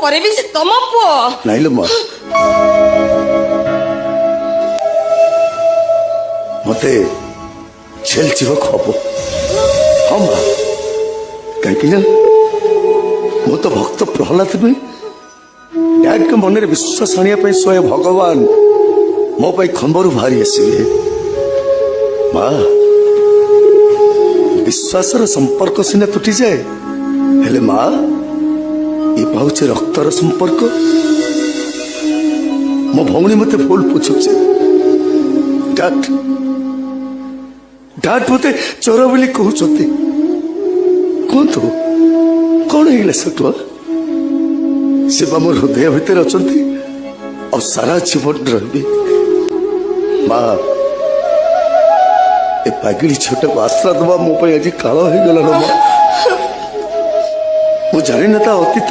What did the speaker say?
ପରେ ବି ସେ ତମ ପୁଅ। ନାଇଁଲୋ ମା, ମତେ ଜେଲ ଯିବାକୁ ହବ। ହଁ ମା, କାହିଁକି ନା ମୁଁ ତ ଭକ୍ତ ପ୍ରହ୍ଲାଦ ନୁହେଁ। ଡ୍ୟାଡଙ୍କ ମନରେ ବିଶ୍ୱାସ ଆଣିବା ପାଇଁ ସ୍ୱୟଂ ଭଗବାନ ମୋ ପାଇଁ ଖମ୍ବରୁ ବାହାରି ଆସିବେ। ମା, ବିଶ୍ୱାସର ସମ୍ପର୍କ ସିନା ତୁଟିଯାଏ, ହେଲେ ମା ଏ ପାଉଛି ରକ୍ତର ସମ୍ପର୍କ। ମୋ ଭଉଣୀ ମତେ ଭୁଲ ବୁଝୁଛି। ଡାଡ ମତେ ଚୋର ବୋଲି କହୁଛନ୍ତି। କୁହନ୍ତୁ କଣ ହେଇଗଲା ସେଠୁ? ସେ ବା ମୋ ହୃଦୟ ଭିତରେ ଅଛନ୍ତି ଆଉ ସାରା ଜୀବନ ରହିବେ। ମା, ଏ ପାଗିଳି ଝିଅଟାକୁ ଆଶ୍ରା ଦେବା ମୋ ପାଇଁ ଆଜି କାଳ ହେଇଗଲା। ମୁଁ ଜାଣିନ ତା ଅତୀତ।